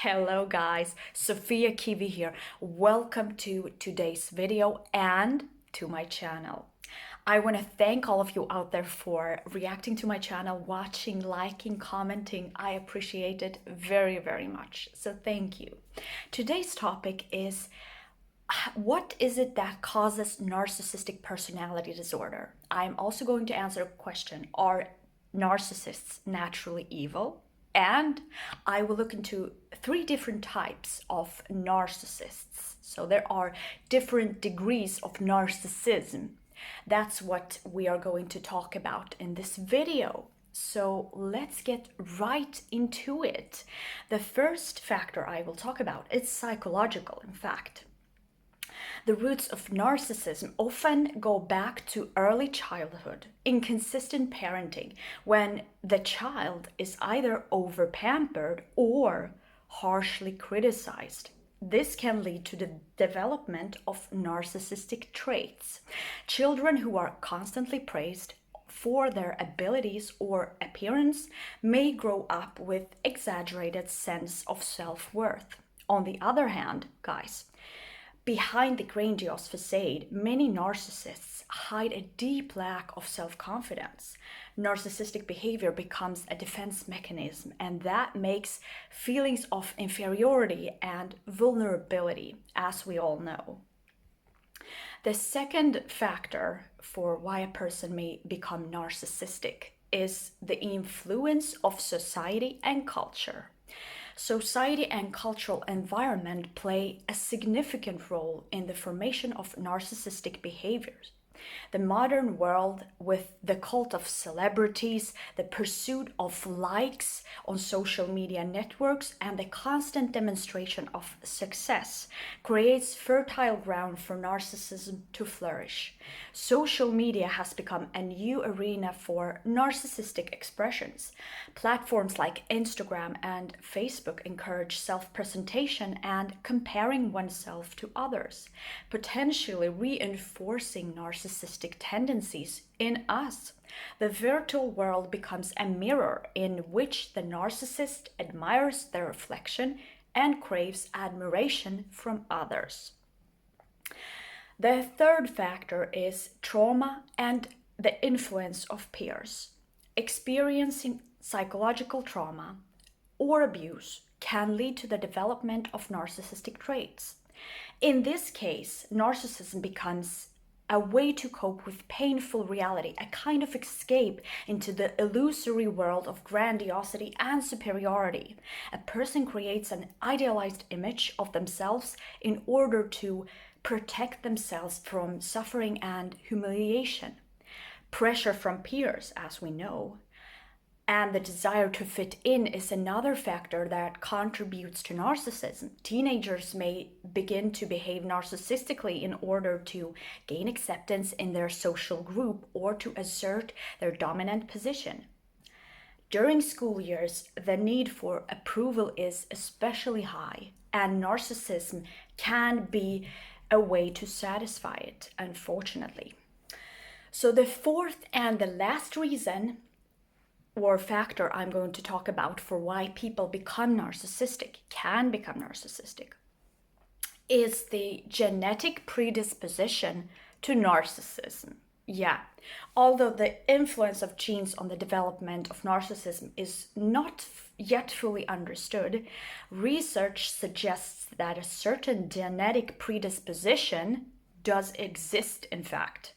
Hello guys, Sophia Kiwi here. Welcome to today's video and to my channel. I want to thank all of you out there for reacting to my channel, watching, liking, commenting. I appreciate it very, very much. So thank you. Today's topic is what is it that causes narcissistic personality disorder? I'm also going to answer a question, are narcissists naturally evil? And I will look into 3 different types of narcissists. So there are different degrees of narcissism. That's what we are going to talk about in this video. So let's get right into it. The first factor I will talk about is psychological, in fact. The roots of narcissism often go back to early childhood, inconsistent parenting, when the child is either over-pampered or harshly criticized. This can lead to the development of narcissistic traits. Children who are constantly praised for their abilities or appearance may grow up with exaggerated sense of self-worth. On the other hand, guys, behind the grandiose facade, many narcissists hide a deep lack of self-confidence. Narcissistic behavior becomes a defense mechanism, and that makes feelings of inferiority and vulnerability, as we all know. The second factor for why a person may become narcissistic is the influence of society and culture. Society and cultural environment play a significant role in the formation of narcissistic behaviors. The modern world, with the cult of celebrities, the pursuit of likes on social media networks, and the constant demonstration of success, creates fertile ground for narcissism to flourish. Social media has become a new arena for narcissistic expressions. Platforms like Instagram and Facebook encourage self-presentation and comparing oneself to others, potentially reinforcing narcissistic tendencies in us. The virtual world becomes a mirror in which the narcissist admires their reflection and craves admiration from others. The third factor is trauma and the influence of peers. Experiencing psychological trauma or abuse can lead to the development of narcissistic traits. In this case, narcissism becomes a way to cope with painful reality, a kind of escape into the illusory world of grandiosity and superiority. A person creates an idealized image of themselves in order to protect themselves from suffering and humiliation. Pressure from peers, as we know, and the desire to fit in is another factor that contributes to narcissism. Teenagers may begin to behave narcissistically in order to gain acceptance in their social group or to assert their dominant position. During school years, the need for approval is especially high, and narcissism can be a way to satisfy it, unfortunately. So the fourth and the last reason or factor I'm going to talk about for why people become narcissistic, can become narcissistic, is the genetic predisposition to narcissism. Yeah, although the influence of genes on the development of narcissism is not yet fully understood, research suggests that a certain genetic predisposition does exist, in fact.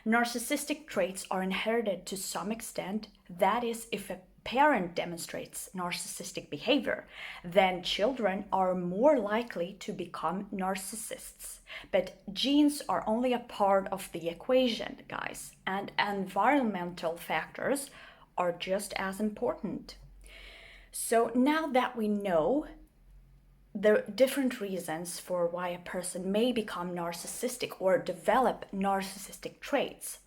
Narcissistic traits are inherited to some extent. That is, if a parent demonstrates narcissistic behavior, then children are more likely to become narcissists. But genes are only a part of the equation, guys, and environmental factors are just as important. So now that we know the different reasons for why a person may become narcissistic or develop narcissistic traits,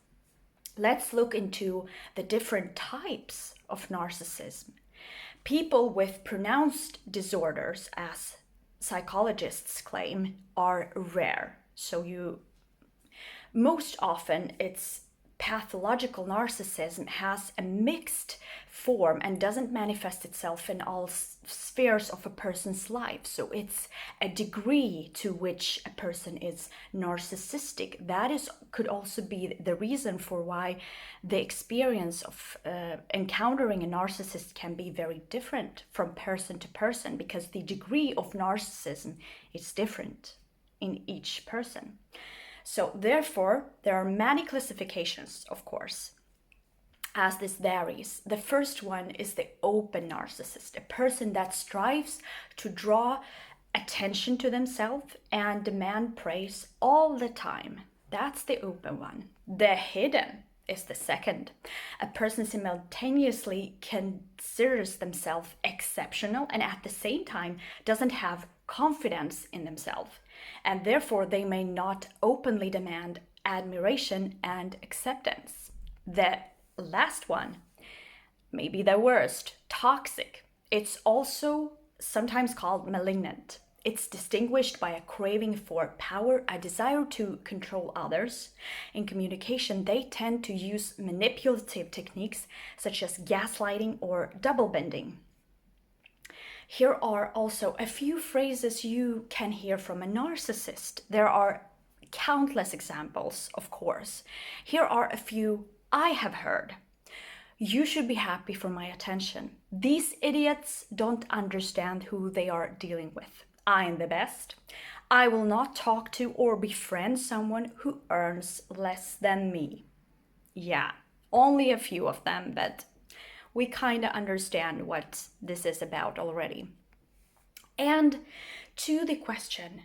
let's look into the different types of narcissism. People with pronounced disorders, as psychologists claim, are rare. So most often it's pathological narcissism has a mixed form and doesn't manifest itself in all spheres of a person's life. So it's a degree to which a person is narcissistic. That could also be the reason for why the experience of encountering a narcissist can be very different from person to person, because the degree of narcissism is different in each person. So therefore, there are many classifications, of course, as this varies. The first one is the open narcissist, a person that strives to draw attention to themselves and demand praise all the time. That's the open one. The hidden is the second. A person simultaneously considers themselves exceptional and at the same time doesn't have confidence in themselves, and therefore they may not openly demand admiration and acceptance. The last one, maybe the worst, toxic. It's also sometimes called malignant. It's distinguished by a craving for power, a desire to control others. In communication, they tend to use manipulative techniques such as gaslighting or double bending. Here are also a few phrases you can hear from a narcissist. There are countless examples, of course. Here are a few I have heard. You should be happy for my attention. These idiots don't understand who they are dealing with. I'm the best. I will not talk to or befriend someone who earns less than me. Yeah, only a few of them, but we kind of understand what this is about already. And to the question,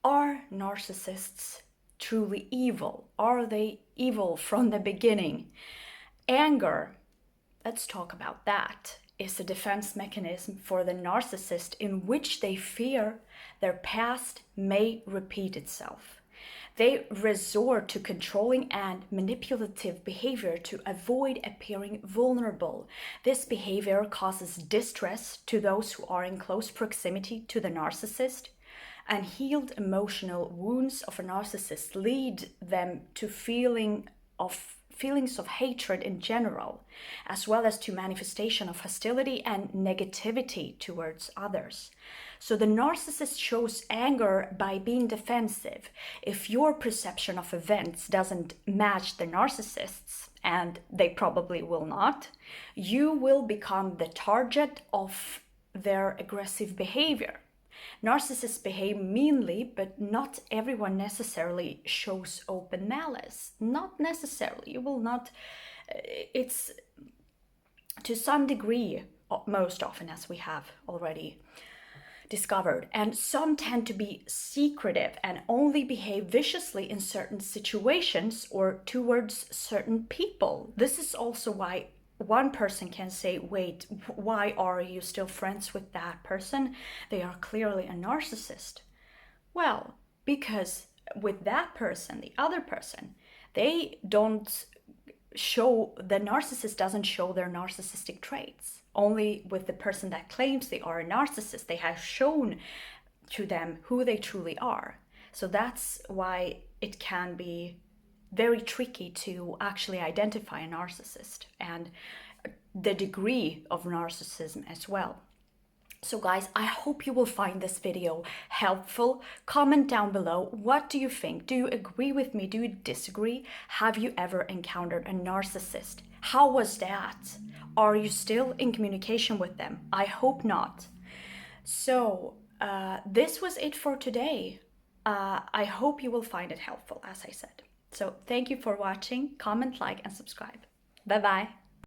are narcissists truly evil? Are they evil from the beginning? Anger, let's talk about that, is a defense mechanism for the narcissist in which they fear their past may repeat itself. They resort to controlling and manipulative behavior to avoid appearing vulnerable. This behavior causes distress to those who are in close proximity to the narcissist. Unhealed emotional wounds of a narcissist lead them to feelings of hatred in general, as well as to manifestation of hostility and negativity towards others. So the narcissist shows anger by being defensive. If your perception of events doesn't match the narcissist's, and they probably will not, you will become the target of their aggressive behavior. Narcissists behave meanly, but not everyone necessarily shows open malice. Not necessarily. You will not. It's to some degree, most often, as we have already discovered. And some tend to be secretive and only behave viciously in certain situations or towards certain people. This is also why one person can say, wait, why are you still friends with that person? They are clearly a narcissist. Well, because with that person, the other person, they don't show, the narcissist doesn't show their narcissistic traits. Only with the person that claims they are a narcissist, they have shown to them who they truly are. So that's why it can be very tricky to actually identify a narcissist and the degree of narcissism as well. So guys, I hope you will find this video helpful. Comment down below. What do you think? Do you agree with me? Do you disagree? Have you ever encountered a narcissist? How was that? Are you still in communication with them? I hope not. So this was it for today. I hope you will find it helpful, as I said. So thank you for watching. Comment, like, and subscribe. Bye-bye.